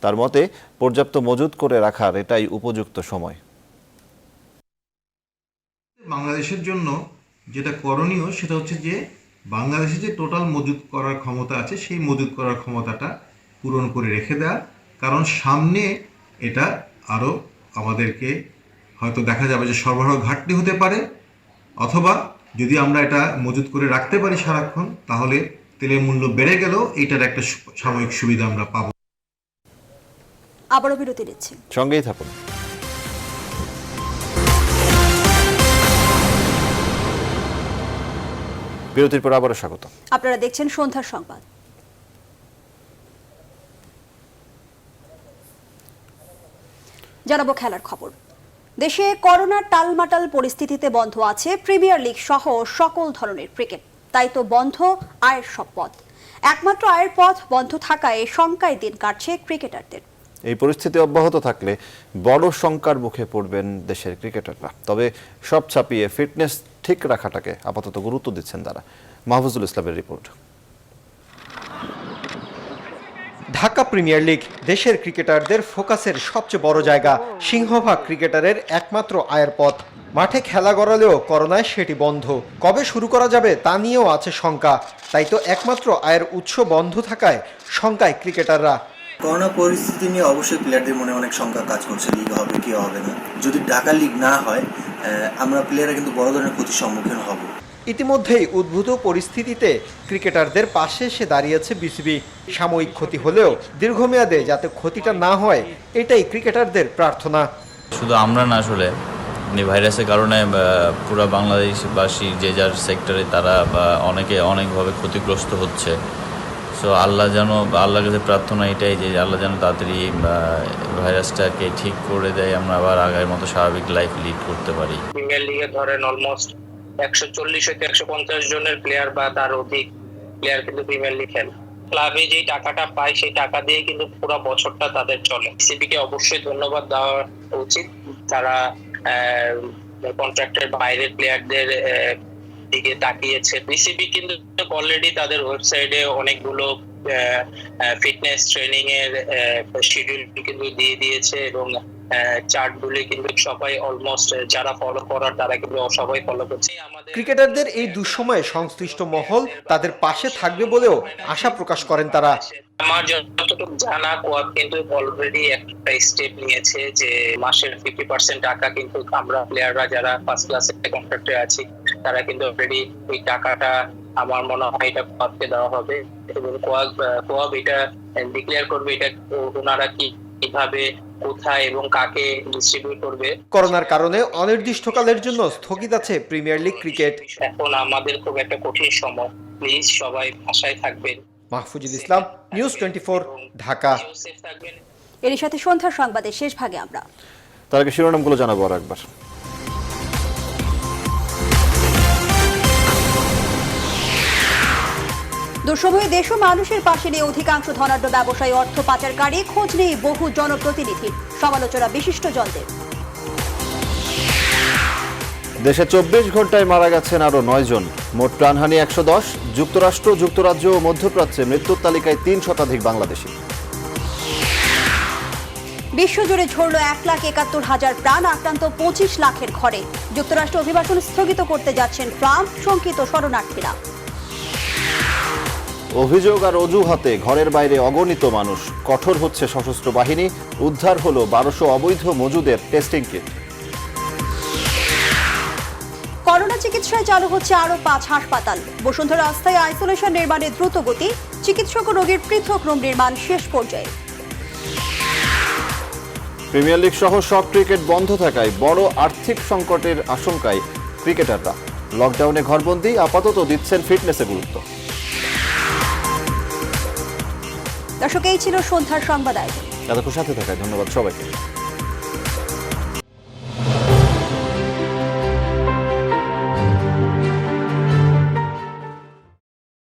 [SPEAKER 2] তার মতে পর্যাপ্ত মজুদ করে রাখার এটাই উপযুক্ত সময়।
[SPEAKER 12] বাংলাদেশের জন্য যেটা করণীয় সেটা হচ্ছে যে বাংলাদেশে যে টোটাল মজুদ করার ক্ষমতা আছে সেই মজুদ করার ক্ষমতাটা পূরণ করে রেখে দেওয়া, কারণ সামনে এটা আরও আমাদেরকে হয়তো দেখা যাবে যে সরবরাহ ঘাটতি হতে পারে, অথবা যদি আমরা এটা মজুদ করে রাখতে পারি সারাক্ষণ তাহলে তেলের মূল্য বেড়ে গেলেও এইটার একটা সাময়িক সুবিধা আমরা পাবো।
[SPEAKER 1] আবারও বিরতি নিচ্ছি,
[SPEAKER 2] সঙ্গেই থাকুন। বিরতির পর আবারও স্বাগত।
[SPEAKER 1] আপনারা দেখছেন সন্ধ্যার সংবাদ। জানাবো খেলার খবর। দেশে করোনার টালমাটাল পরিস্থিতিতে বন্ধ আছে প্রিমিয়ার লিগ সহ সকল ধরনের ক্রিকেট। তাই তো বন্ধ আয়ের সব পথ। একমাত্র আয়ের পথ বন্ধ থাকায় শঙ্কায় দিন কাটছে ক্রিকেটারদের।
[SPEAKER 2] এই পরিস্থিতি অব্যাহত থাকলে বড় শঙ্কার মুখে পড়বেন দেশের ক্রিকেটাররা। তবে সব ছাপিয়ে ফিটনেস ঠিক রাখাটাকে আপাতত গুরুত্ব দিচ্ছেন তারা। মাহফুজুল ইসলামের রিপোর্ট।
[SPEAKER 13] ঢাকা প্রিমিয়ার লিগ দেশের ক্রিকেটারদের ফোকাসের সবচেয়ে বড় জায়গা। সিংহভাগ ক্রিকেটারের একমাত্র আয়ের পথ। মাঠে খেলা গড়ালেও করোনায় সেটি বন্ধ। কবে শুরু করা যাবে তা নিয়েও আছে শঙ্কা। তাই তো একমাত্র আয়ের উৎস বন্ধ থাকায় শঙ্কায় ক্রিকেটাররা।
[SPEAKER 14] করোনা পরিস্থিতি নিয়ে অবশ্যই প্লেয়ারদের মনে অনেক শঙ্কা কাজ করছে, লিগ হবে কি হবে না। যদি ঢাকা লিগ না হয় আমরা প্লেয়াররা কিন্তু বড় ধরনের ক্ষতির সম্মুখীন হব।
[SPEAKER 13] ইতিমধ্যেই উদ্ভূত পরিস্থিতিতে ক্রিকেটারদের পাশে এসে দাঁড়িয়েছে বিসিবি। সাময়িক ক্ষতি হলেও দীর্ঘমেয়াদে যাতে ক্ষতিটা না হয় এটাই ক্রিকেটারদের প্রার্থনা।
[SPEAKER 15] শুধু আমরা না, আসলে ভাইরাসের কারণে পুরো বাংলাদেশবাসী যে যার সেক্টরে তারা অনেকভাবে ক্ষতিগ্রস্ত হচ্ছে। সো আল্লাহর কাছে প্রার্থনা এটাই যে আল্লাহ যেন তাড়াতাড়ি ভাইরাসটাকে ঠিক করে দেয়, আমরা আবার আগের মতো স্বাভাবিক লাইফ লিড করতে পারি।
[SPEAKER 16] প্রিমিয়ার লিগে ধরেন অলমোস্ট 140 থেকে 150 জনের প্লেয়ার বা তার অধিক প্লেয়ার কিন্তু প্রিমিয়ার লিগ খেলে। ক্লাবে যেই টাকাটা পায় সেই টাকা দিয়ে কিন্তু পুরো বছরটা তাদের চলে। সিবিকে অবশ্যই ধন্যবাদ দেওয়া উচিত, তারা কন্ট্রাক্টের বাইরের প্লেয়ারদের দিকে তাকিয়েছে। বিসিবি কিন্তু অলরেডি তাদের ওয়েবসাইটে অনেকগুলো ফিটনেস ট্রেনিং এর শিডিউল কিন্তু দিয়ে দিয়েছে এবং চার্টগুলি কিন্তু সবাই অলমোস্ট যারা ফলো করার তারা কিন্তু সবাই ফলো করছে।
[SPEAKER 13] ক্রিকেটারদের এই দুঃসময়ে সংশ্লিষ্ট মহল তাদের পাশে থাকবে বলেও আশা প্রকাশ করেন তারা।
[SPEAKER 16] আমার যতটুকু জানা কোয়াদ কিন্তু অলরেডি একটা স্টেপ নিয়েছে যে মাসের 50% টাকা কিন্তু আমরা প্লেয়াররা যারা ফার্স্ট ক্লাসে কন্ট্রাক্টে আছি তারা কিন্তু অলরেডি এই টাকাটা আমার মনে হয় এটা কোয়াদকে দেওয়া হবে এবং কোয়াদ এটা ডিক্লেয়ার করবে এটা ওনারা কিভাবে কোথায় এবং কাকে ডিস্ট্রিবিউট করবে।
[SPEAKER 13] করোনার কারণে অনির্দিষ্টকালের জন্য স্থগিত আছে প্রিমিয়ার লিগ ক্রিকেট।
[SPEAKER 16] এখন আমাদের খুব একটা কঠিন সময়, প্লিজ সবাই আশায় থাকবেন।
[SPEAKER 13] মাহফুজুল ইসলাম, নিউজ 24, ঢাকা।
[SPEAKER 1] এর সাথে সন্ধ্যার সংবাদের শেষ ভাগে আমরা
[SPEAKER 2] তার আগে শিরোনামগুলো জানাবো আর একবার।
[SPEAKER 1] দুঃসময়ে দেশ ও মানুষের পাশে নিয়ে অধিকাংশ ধনাঢ্য ব্যবসায়ী অর্থ পাচারকারী, খোঁজ নেই বহু জনপ্রতিনিধির, সমালোচনা বিশিষ্টজনদের।
[SPEAKER 2] দেশে 24 ঘন্টায় মারা গেছেন আরও 9 জন, মোট প্রাণহানি 110। যুক্তরাষ্ট্র, যুক্তরাজ্য ও মধ্যপ্রাচ্যে মৃত্যুর তালিকায় 3 শতাধিক বাংলাদেশি।
[SPEAKER 1] বিশ্বজুড়ে ঝরল 1,71,000 প্রাণ, আক্রান্ত 25 লাখের ঘরে। যুক্তরাষ্ট্র অভিবাসন স্থগিত করতে যাচ্ছেন ট্রাম্প, শঙ্কিত শরণার্থীরা।
[SPEAKER 2] অভিযোগ আর অজুহাতে ঘরের বাইরে অগণিত মানুষ, কঠোর হচ্ছে সশস্ত্র বাহিনী, উদ্ধার হলো 1200 অবৈধ মজুদের টেস্টিং কিট।
[SPEAKER 1] করোনা চিকিৎসায় চালু হচ্ছে আরও 5 হাসপাতাল। বসুন্ধরা অস্থায়ী আইসোলেশন নির্মাণে দ্রুত গতি, চিকিৎসক ও রোগীর পৃথক রুম নির্মাণ শেষ পর্যায়ে।
[SPEAKER 2] প্রিমিয়ার লিগ সহ সব ক্রিকেট বন্ধ থাকায় বড় আর্থিক সংকটের আশঙ্কায় ক্রিকেটাররা। লকডাউনে ঘরবন্দি, আপাতত দিচ্ছেন ফিটনেসে গুরুত্ব।
[SPEAKER 1] দর্শক, এই ছিল সন্ধ্যার সংবাদ আয়োজন।
[SPEAKER 2] এতক্ষণ সাথে থাকায় ধন্যবাদ সবাইকে।